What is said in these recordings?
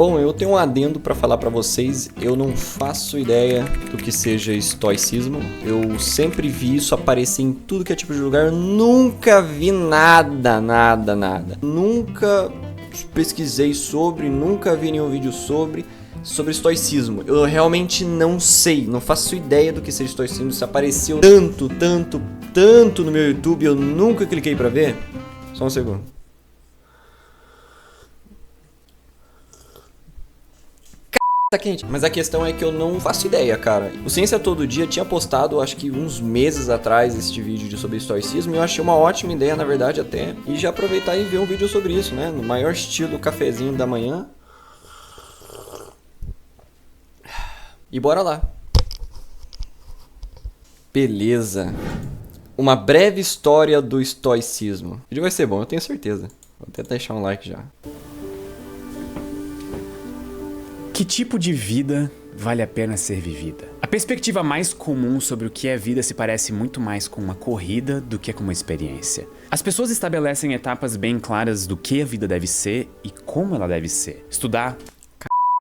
Bom, eu tenho um adendo pra falar pra vocês. Eu não faço ideia do que seja estoicismo. Eu sempre vi isso aparecer em tudo que é tipo de lugar. Eu nunca vi nada. Nunca pesquisei sobre, nunca vi nenhum vídeo sobre estoicismo. Eu realmente não sei, não faço ideia do que seja estoicismo. Isso apareceu tanto no meu YouTube, eu nunca cliquei pra ver. Só um segundo. Tá quente. Mas a questão é que eu não faço ideia, cara. O Ciência Todo Dia tinha postado, acho que uns meses atrás, este vídeo sobre estoicismo. E eu achei uma ótima ideia, na verdade, até. E já aproveitar e ver um vídeo sobre isso, né? No maior estilo cafezinho da manhã. E bora lá. Beleza. Uma breve história do estoicismo. O vídeo vai ser bom, eu tenho certeza. Vou até deixar um like já. Que tipo de vida vale a pena ser vivida? A perspectiva mais comum sobre o que é vida se parece muito mais com uma corrida do que com uma experiência. As pessoas estabelecem etapas bem claras do que a vida deve ser e como ela deve ser. Estudar.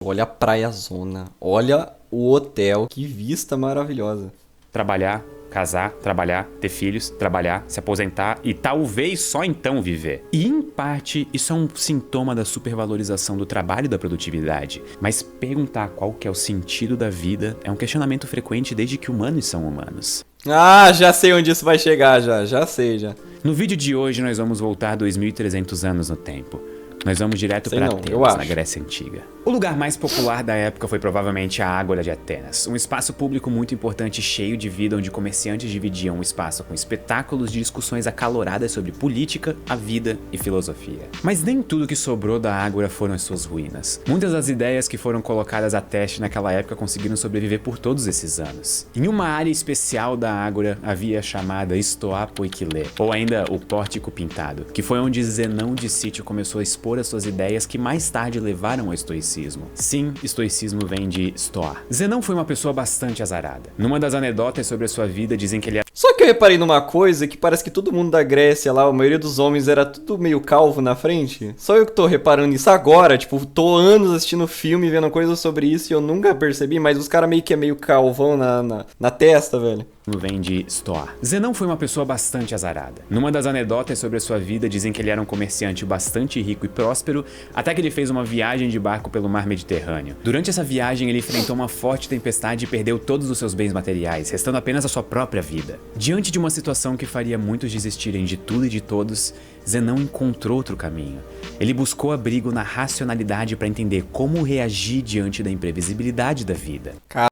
Olha a praiazona, olha o hotel, que vista maravilhosa. Trabalhar, casar, trabalhar, ter filhos, trabalhar, se aposentar e talvez só então viver. E em parte, isso é um sintoma da supervalorização do trabalho e da produtividade. Mas perguntar qual que é o sentido da vida é um questionamento frequente desde que humanos são humanos. Ah, já sei onde isso vai chegar, já sei. No vídeo de hoje nós vamos voltar 2.300 anos no tempo. Nós vamos direto para Atenas, na Grécia Antiga. O lugar mais popular da época foi provavelmente a Ágora de Atenas, um espaço público muito importante e cheio de vida, onde comerciantes dividiam o espaço com espetáculos de discussões acaloradas sobre política, a vida e filosofia. Mas nem tudo que sobrou da Ágora foram as suas ruínas. Muitas das ideias que foram colocadas a teste naquela época conseguiram sobreviver por todos esses anos. Em uma área especial da Ágora havia a chamada Stoa Poikile, ou ainda o Pórtico Pintado, que foi onde Zenão de Cítio começou a expor as suas ideias que mais tarde levaram ao estoicismo. Sim, estoicismo vem de Stoa. Zenão foi uma pessoa bastante azarada. Numa das anedotas sobre a sua vida dizem que ele... Só que eu reparei numa coisa que parece que todo mundo da Grécia lá, a maioria dos homens era tudo meio calvo na frente. Só eu que tô reparando isso agora, tipo, tô anos assistindo filme, vendo coisas sobre isso e eu nunca percebi, mas os caras meio que é meio calvão na testa, velho. Vem de Stoa. Zenão foi uma pessoa bastante azarada. Numa das anedotas sobre a sua vida dizem que ele era um comerciante bastante rico e próspero, até que ele fez uma viagem de barco pelo mar Mediterrâneo. Durante essa viagem ele enfrentou uma forte tempestade e perdeu todos os seus bens materiais, restando apenas a sua própria vida. Diante de uma situação que faria muitos desistirem de tudo e de todos, Zenão encontrou outro caminho. Ele buscou abrigo na racionalidade para entender como reagir diante da imprevisibilidade da vida. Caralho!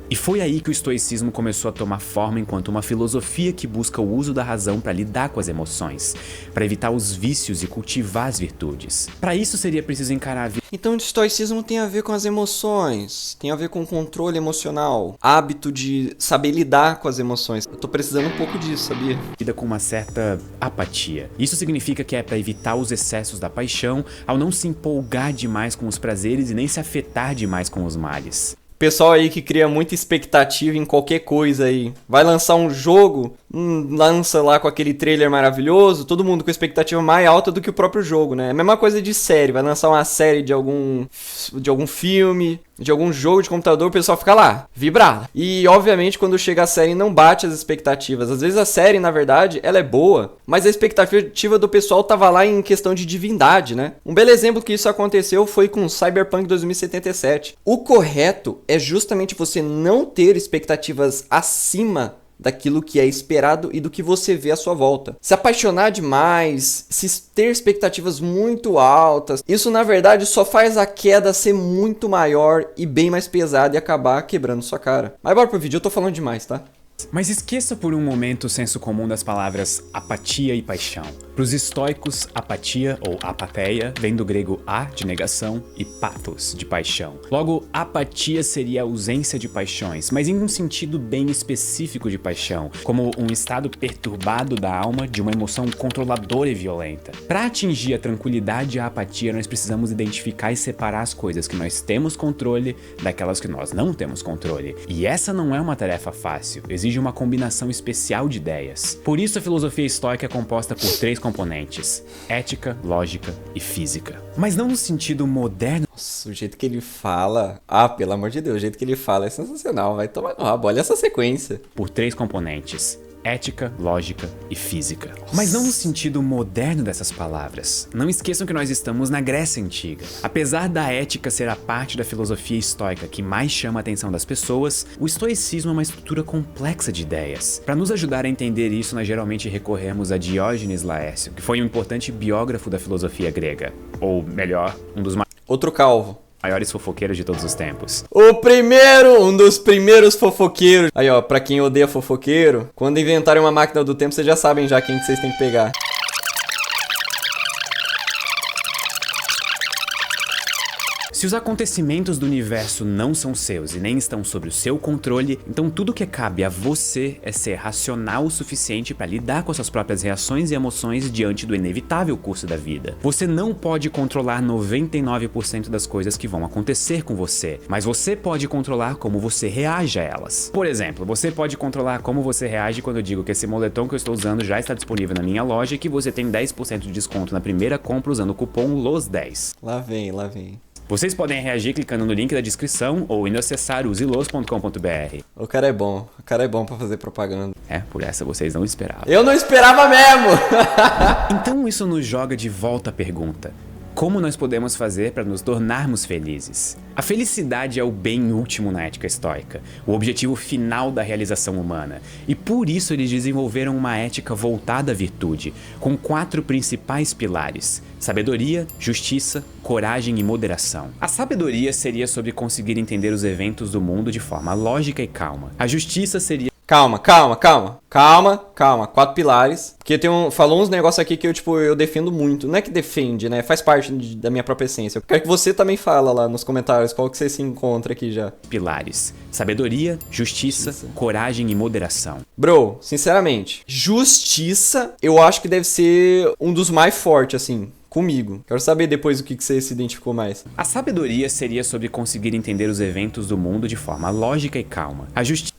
E foi aí que o estoicismo começou a tomar forma enquanto uma filosofia que busca o uso da razão para lidar com as emoções, para evitar os vícios e cultivar as virtudes. Para isso seria preciso encarar a vida. Então o estoicismo tem a ver com as emoções, tem a ver com o controle emocional, hábito de saber lidar com as emoções. Eu tô precisando um pouco disso, sabia? Vida com uma certa apatia. Isso significa que é para evitar os excessos da paixão, ao não se empolgar demais com os prazeres e nem se afetar demais com os males. Pessoal aí que cria muita expectativa em qualquer coisa aí. Vai lançar um jogo, lança lá com aquele trailer maravilhoso, todo mundo com expectativa mais alta do que o próprio jogo, né? É a mesma coisa de série, vai lançar uma série de algum filme, de algum jogo de computador, o pessoal fica lá, vibrado. E obviamente quando chega a série não bate as expectativas. Às vezes a série, na verdade, ela é boa, mas a expectativa do pessoal tava lá em questão de divindade, né? Um belo exemplo que isso aconteceu foi com Cyberpunk 2077. O correto é justamente você não ter expectativas acima daquilo que é esperado e do que você vê à sua volta. Se apaixonar demais, se ter expectativas muito altas, isso na verdade só faz a queda ser muito maior e bem mais pesada e acabar quebrando sua cara. Mas bora pro vídeo, eu tô falando demais, tá? Mas esqueça por um momento o senso comum das palavras apatia e paixão. Para os estoicos, apatia ou apatheia vem do grego a, de negação, e pathos, de paixão. Logo, apatia seria a ausência de paixões, mas em um sentido bem específico de paixão, como um estado perturbado da alma de uma emoção controladora e violenta. Para atingir a tranquilidade e a apatia, nós precisamos identificar e separar as coisas que nós temos controle daquelas que nós não temos controle. E essa não é uma tarefa fácil. Exige uma combinação especial de ideias. Por isso a filosofia estoica é composta por 3 componentes: ética, lógica e física. Mas não no sentido moderno. Nossa, Nossa, o jeito que ele fala... Ah, pelo amor de Deus, o jeito que ele fala é sensacional. Vai tomar no rabo, olha essa sequência. Por 3 componentes: ética, lógica e física. Mas não no sentido moderno dessas palavras. Não esqueçam que nós estamos na Grécia Antiga. Apesar da ética ser a parte da filosofia estoica que mais chama a atenção das pessoas, o estoicismo é uma estrutura complexa de ideias. Para nos ajudar a entender isso, nós geralmente recorremos a Diógenes Laércio, que foi um importante biógrafo da filosofia grega. Ou melhor, um dos outro calvo. Maiores fofoqueiros de todos os tempos. Um dos primeiros fofoqueiros. Aí, ó, pra quem odeia fofoqueiro, quando inventarem uma máquina do tempo, vocês já sabem já quem que vocês têm que pegar. Se os acontecimentos do universo não são seus e nem estão sob o seu controle, então tudo que cabe a você é ser racional o suficiente para lidar com as suas próprias reações e emoções diante do inevitável curso da vida. Você não pode controlar 99% das coisas que vão acontecer com você, mas você pode controlar como você reage a elas. Por exemplo, você pode controlar como você reage quando eu digo que esse moletom que eu estou usando já está disponível na minha loja e que você tem 10% de desconto na primeira compra usando o cupom LOS10. Lá vem. Vocês podem reagir clicando no link da descrição ou indo acessar usilos.com.br. O cara é bom pra fazer propaganda. Por essa vocês não esperavam. Eu não esperava mesmo! Então isso nos joga de volta à pergunta: como nós podemos fazer para nos tornarmos felizes? A felicidade é o bem último na ética estoica, o objetivo final da realização humana. E por isso eles desenvolveram uma ética voltada à virtude, com 4 principais pilares: sabedoria, justiça, coragem e moderação. A sabedoria seria sobre conseguir entender os eventos do mundo de forma lógica e calma. A justiça seria... Calma. 4 pilares. Porque falou uns negócios aqui que eu defendo muito. Não é que defende, né? Faz parte da minha própria essência. Eu quero que você também fala lá nos comentários qual que você se encontra aqui já. Pilares: sabedoria, justiça, coragem e moderação. Bro, sinceramente, justiça eu acho que deve ser um dos mais fortes, assim. Comigo. Quero saber depois o que você se identificou mais. A sabedoria seria sobre conseguir entender os eventos do mundo de forma lógica e calma. A justiça...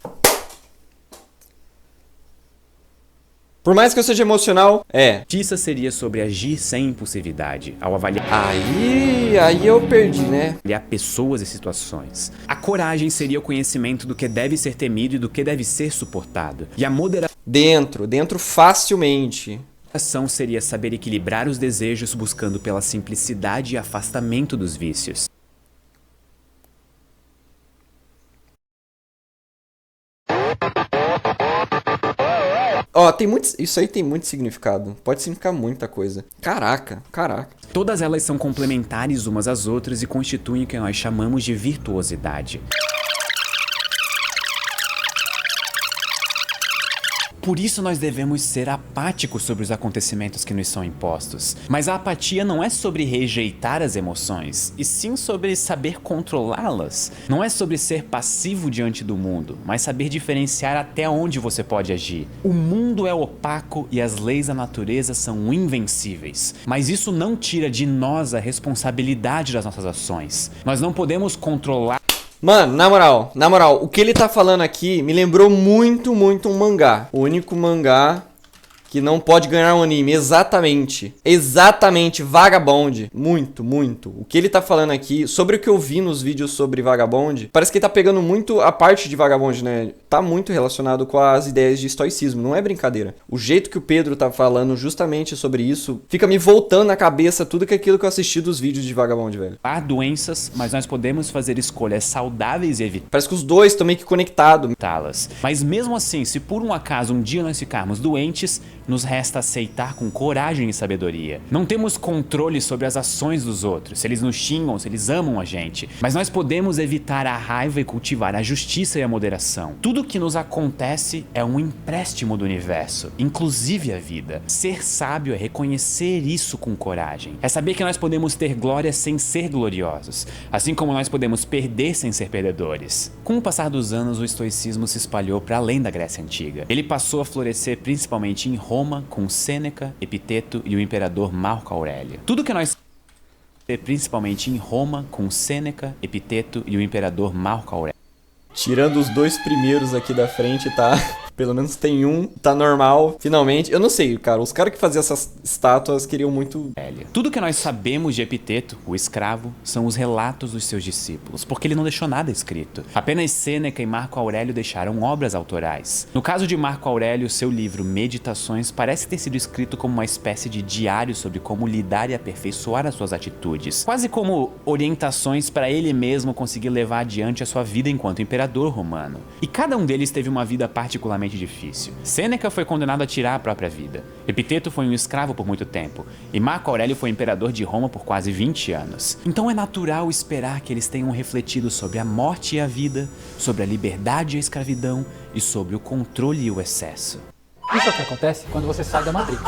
Por mais que eu seja emocional, Justiça seria sobre agir sem impulsividade, ao avaliar... Aí eu perdi, né? Avaliar pessoas e situações. A coragem seria o conhecimento do que deve ser temido e do que deve ser suportado. E a moderação... Dentro facilmente. Ação seria saber equilibrar os desejos buscando pela simplicidade e afastamento dos vícios. Isso aí tem muito significado. Pode significar muita coisa. Caraca. Todas elas são complementares umas às outras e constituem o que nós chamamos de virtuosidade. Por isso nós devemos ser apáticos sobre os acontecimentos que nos são impostos. Mas a apatia não é sobre rejeitar as emoções, e sim sobre saber controlá-las. Não é sobre ser passivo diante do mundo, mas saber diferenciar até onde você pode agir. O mundo é opaco e as leis da natureza são invencíveis. Mas isso não tira de nós a responsabilidade das nossas ações. Nós não podemos controlar... Mano, na moral, o que ele tá falando aqui me lembrou muito um mangá. O único mangá que não pode ganhar um anime, exatamente, Vagabond, muito. O que ele tá falando aqui, sobre o que eu vi nos vídeos sobre Vagabond, parece que ele tá pegando muito a parte de Vagabond, né, tá muito relacionado com as ideias de estoicismo, não é brincadeira. O jeito que o Pedro tá falando justamente sobre isso, fica me voltando na cabeça tudo aquilo que eu assisti dos vídeos de Vagabond, velho. Há doenças, mas nós podemos fazer escolhas saudáveis e evitar. Parece que os dois estão meio que conectados. Mas mesmo assim, se por um acaso um dia nós ficarmos doentes, nos resta aceitar com coragem e sabedoria. Não temos controle sobre as ações dos outros, se eles nos xingam, se eles amam a gente, mas nós podemos evitar a raiva e cultivar a justiça e a moderação. Tudo que nos acontece é um empréstimo do universo, inclusive a vida. Ser sábio é reconhecer isso com coragem. É saber que nós podemos ter glória sem ser gloriosos, assim como nós podemos perder sem ser perdedores. Com o passar dos anos, o estoicismo se espalhou para além da Grécia Antiga. Ele passou a florescer principalmente em Roma, com Sêneca, Epiteto e o imperador Marco Aurélio. Tudo que nós... principalmente em Roma, com Sêneca, Epiteto e o imperador Marco Aurélio. Tirando os dois primeiros aqui da frente, tá? Pelo menos tem um, tá normal, finalmente. Eu não sei, cara, os caras que faziam essas estátuas queriam muito... Tudo que nós sabemos de Epiteto, o escravo, são os relatos dos seus discípulos, porque ele não deixou nada escrito. Apenas Sêneca e Marco Aurélio deixaram obras autorais. No caso de Marco Aurélio, seu livro Meditações parece ter sido escrito como uma espécie de diário sobre como lidar e aperfeiçoar as suas atitudes, quase como orientações para ele mesmo conseguir levar adiante a sua vida enquanto imperador romano. E cada um deles teve uma vida particularmente difícil. Sêneca foi condenado a tirar a própria vida. Epiteto foi um escravo por muito tempo. E Marco Aurélio foi imperador de Roma por quase 20 anos. Então é natural esperar que eles tenham refletido sobre a morte e a vida, sobre a liberdade e a escravidão e sobre o controle e o excesso. Isso é o que acontece quando você sai da Matrix.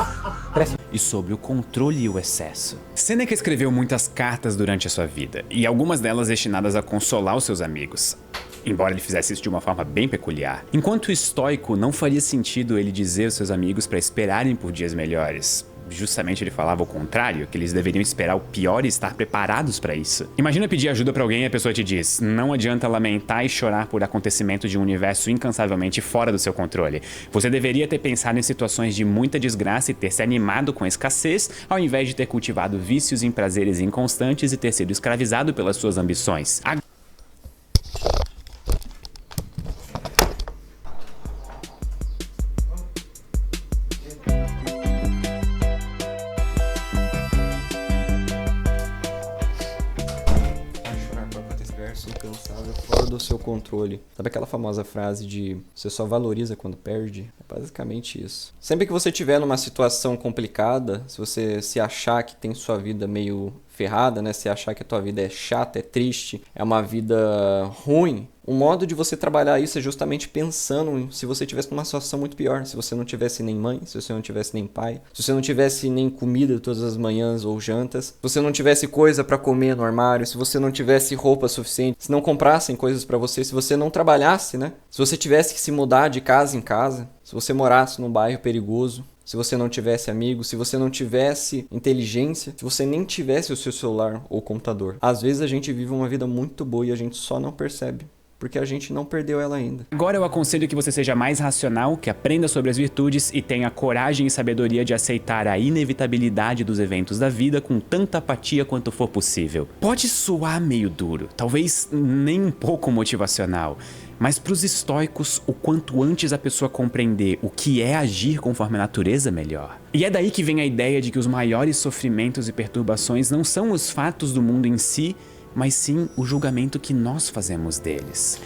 E sobre o controle e o excesso. Sêneca escreveu muitas cartas durante a sua vida, e algumas delas destinadas a consolar os seus amigos. Embora ele fizesse isso de uma forma bem peculiar. Enquanto estoico, não faria sentido ele dizer aos seus amigos para esperarem por dias melhores. Justamente ele falava o contrário, que eles deveriam esperar o pior e estar preparados para isso. Imagina pedir ajuda para alguém e a pessoa te diz: não adianta lamentar e chorar por acontecimentos de um universo incansavelmente fora do seu controle. Você deveria ter pensado em situações de muita desgraça e ter se animado com a escassez, ao invés de ter cultivado vícios em prazeres inconstantes e ter sido escravizado pelas suas ambições. Incansável, fora do seu controle. Sabe aquela famosa frase de você só valoriza quando perde? É basicamente isso. Sempre que você estiver numa situação complicada, se você se achar que tem sua vida meio ferrada, né? Se achar que a tua vida é chata, é triste, é uma vida ruim, o modo de você trabalhar isso é justamente pensando em se você tivesse numa situação muito pior, se você não tivesse nem mãe, se você não tivesse nem pai, se você não tivesse nem comida todas as manhãs ou jantas, se você não tivesse coisa pra comer no armário, se você não tivesse roupa suficiente, se não comprassem coisas pra você, se você não trabalhasse, né? Se você tivesse que se mudar de casa em casa, se você morasse num bairro perigoso, se você não tivesse amigos, se você não tivesse inteligência, se você nem tivesse o seu celular ou computador. Às vezes a gente vive uma vida muito boa e a gente só não percebe, porque a gente não perdeu ela ainda. Agora eu aconselho que você seja mais racional, que aprenda sobre as virtudes e tenha coragem e sabedoria de aceitar a inevitabilidade dos eventos da vida com tanta apatia quanto for possível. Pode soar meio duro, talvez nem um pouco motivacional, mas para os estoicos, o quanto antes a pessoa compreender o que é agir conforme a natureza, melhor. E é daí que vem a ideia de que os maiores sofrimentos e perturbações não são os fatos do mundo em si, mas sim o julgamento que nós fazemos deles.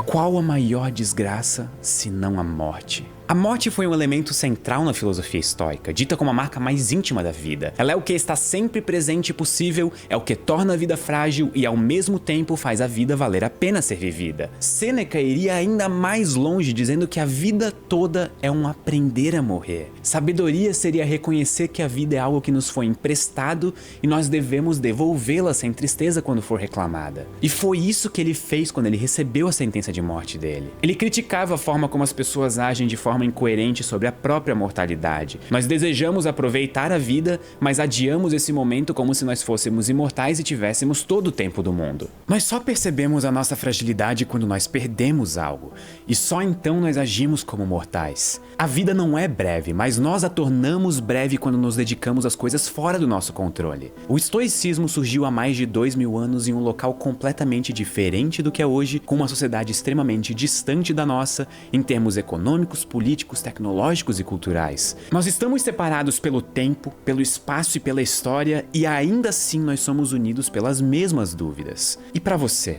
Qual a maior desgraça, se não a morte? A morte foi um elemento central na filosofia estoica, dita como a marca mais íntima da vida. Ela é o que está sempre presente e possível, é o que torna a vida frágil e ao mesmo tempo faz a vida valer a pena ser vivida. Sêneca iria ainda mais longe, dizendo que a vida toda é um aprender a morrer. Sabedoria seria reconhecer que a vida é algo que nos foi emprestado e nós devemos devolvê-la sem tristeza quando for reclamada. E foi isso que ele fez quando ele recebeu a sentença de morte dele. Ele criticava a forma como as pessoas agem de forma incoerente sobre a própria mortalidade. Nós desejamos aproveitar a vida, mas adiamos esse momento como se nós fôssemos imortais e tivéssemos todo o tempo do mundo. Nós só percebemos a nossa fragilidade quando nós perdemos algo, e só então nós agimos como mortais. A vida não é breve, mas nós a tornamos breve quando nos dedicamos às coisas fora do nosso controle. O estoicismo surgiu há mais de 2000 anos em um local completamente diferente do que é hoje, com uma sociedade extremamente distante da nossa, em termos econômicos, políticos, tecnológicos e culturais. Nós estamos separados pelo tempo, pelo espaço e pela história, e ainda assim nós somos unidos pelas mesmas dúvidas. E para você,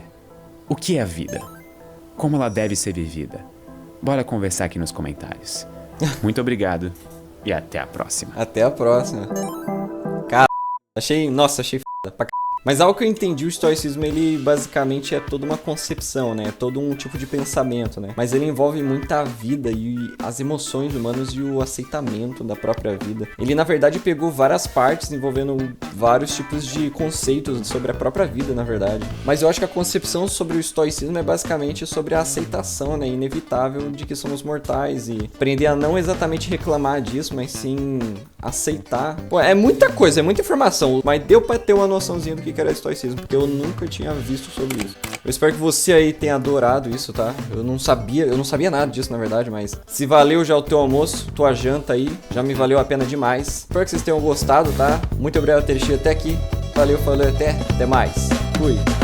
o que é a vida? Como ela deve ser vivida? Bora conversar aqui nos comentários. Muito obrigado e até a próxima. Até a próxima. Cara, achei foda pra c... Mas algo que eu entendi, o estoicismo, ele basicamente é toda uma concepção, né? É todo um tipo de pensamento, né? Mas ele envolve muita vida e as emoções humanas e o aceitamento da própria vida. Ele, na verdade, pegou várias partes envolvendo vários tipos de conceitos sobre a própria vida, na verdade. Mas eu acho que a concepção sobre o estoicismo é basicamente sobre a aceitação, né? Inevitável de que somos mortais e aprender a não exatamente reclamar disso, mas sim aceitar. Pô, é muita coisa, é muita informação, mas deu pra ter uma noçãozinha do que que era estoicismo, porque eu nunca tinha visto sobre isso. Eu espero que você aí tenha adorado isso, tá? Eu não sabia nada disso, na verdade, mas se valeu já o teu almoço, tua janta aí, já me valeu a pena demais. Espero que vocês tenham gostado, tá? Muito obrigado por ter assistido até aqui. Valeu, falou, até mais. Fui.